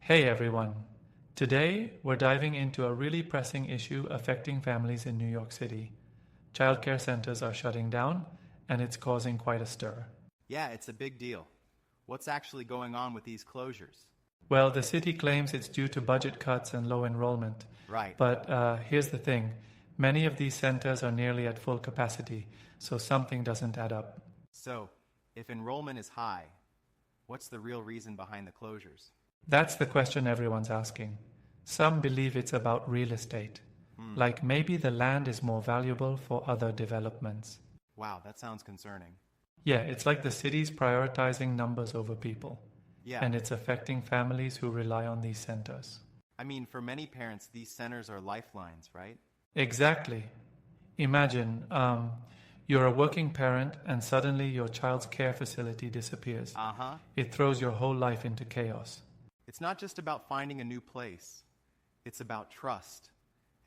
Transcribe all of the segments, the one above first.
Hey everyone. Today, we're diving into a really pressing issue affecting families in New York City. Childcare centers are shutting down, and it's causing quite a stir. Yeah, it's a big deal. What's actually going on with these closures? Well, the city claims it's due to budget cuts and low enrollment. Right. But here's the thing. Many of these centers are nearly at full capacity, so something doesn't add up. So, if enrollment is high, what's the real reason behind the closures? That's the question everyone's asking. Some believe it's about real estate. Like maybe the land is more valuable for other developments. Wow, that sounds concerning. Yeah, it's like the city's prioritizing numbers over people. Yeah. And it's affecting families who rely on these centers. I mean, for many parents, these centers are lifelines, right? Exactly. Imagine you're a working parent and suddenly your child's care facility disappears. Uh-huh. It throws your whole life into chaos. It's not just about finding a new place. It's about trust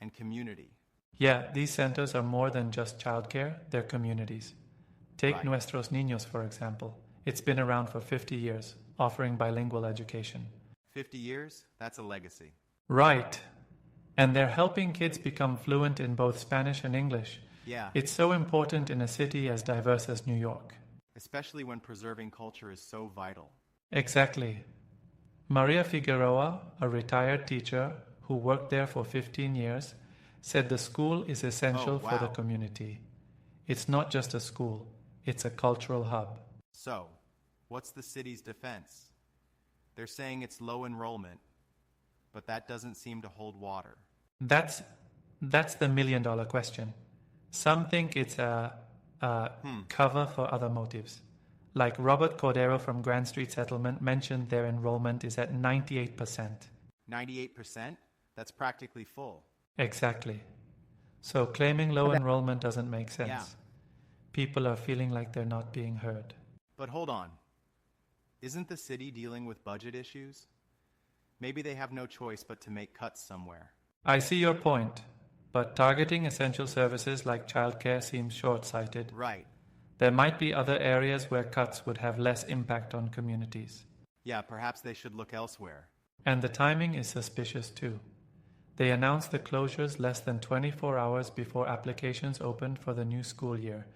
and community. Yeah, these centers are more than just childcare, they're communities. Take Right. Nuestros Niños, for example. It's been around for 50 years, offering bilingual education. 50 years? That's a legacy. Right. And they're helping kids become fluent in both Spanish and English. Yeah. It's so important in a city as diverse as New York. Especially when preserving culture is so vital. Exactly. Maria Figueroa, a retired teacher who worked there for 15 years, said the school is essential for the wow. community. It's not just a school, it's a cultural hub. So, what's the city's defense? They're saying it's low enrollment, but that doesn't seem to hold water. That's the million-dollar question. Some think it's a cover for other motives. Like Robert Cordero from Grand Street Settlement mentioned their enrollment is at 98%. 98%? That's practically full. Exactly. So claiming low enrollment doesn't make sense. Yeah. People are feeling like they're not being heard. But hold on. Isn't the city dealing with budget issues? Maybe they have no choice but to make cuts somewhere. I see your point, but targeting essential services like childcare seems short-sighted. Right. There might be other areas where cuts would have less impact on communities. Yeah, perhaps they should look elsewhere. And the timing is suspicious too. They announced the closures less than 24 hours before applications opened for the new school year.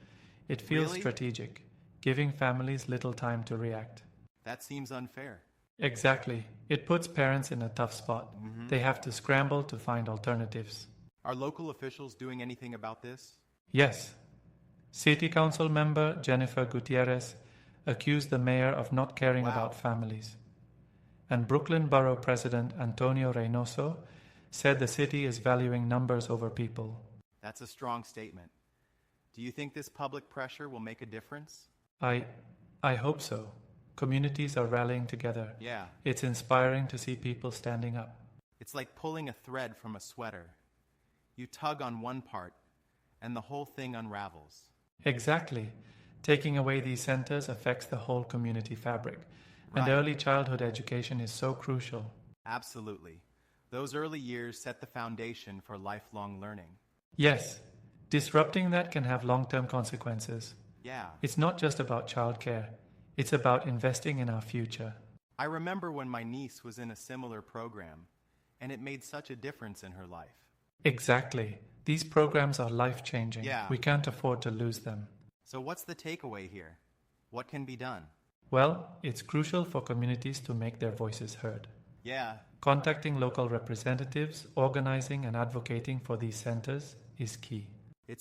It feels Really? strategic, giving families little time to react. That seems unfair. Exactly. It puts parents in a tough spot. They have to scramble to find alternatives. Are local officials doing anything about this? Yes. City Council member Jennifer Gutierrez accused the mayor of not caring Wow. about families. And Brooklyn Borough President Antonio Reynoso said the city is valuing numbers over people. That's a strong statement. Do you think this public pressure will make a difference? I hope so. Communities are rallying together. Yeah. It's inspiring to see people standing up. It's like pulling a thread from a sweater. You tug on one part, and the whole thing unravels. Exactly. Taking away these centers affects the whole community fabric. And Right. early childhood education is so crucial. Absolutely. Those early years set the foundation for lifelong learning. Yes, disrupting that can have long-term consequences. Yeah. It's not just about childcare. It's about investing in our future. I remember when my niece was in a similar program, and it made such a difference in her life. Exactly. These programs are life-changing. Yeah. We can't afford to lose them. So what's the takeaway here? What can be done? Well, it's crucial for communities to make their voices heard. Yeah. Contacting local representatives, organizing and advocating for these centers is key.